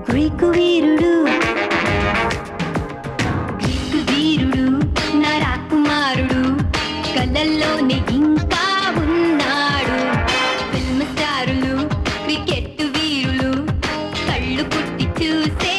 Greek వీరుడు Greek వీరుడు నా రాకుమారుడు కలల్లోనే ఇంకా ఉన్నాడు. ఫిల్మ్ స్టారులు క్రికెట్ వీరులు కళ్ళు పుట్టి చూసే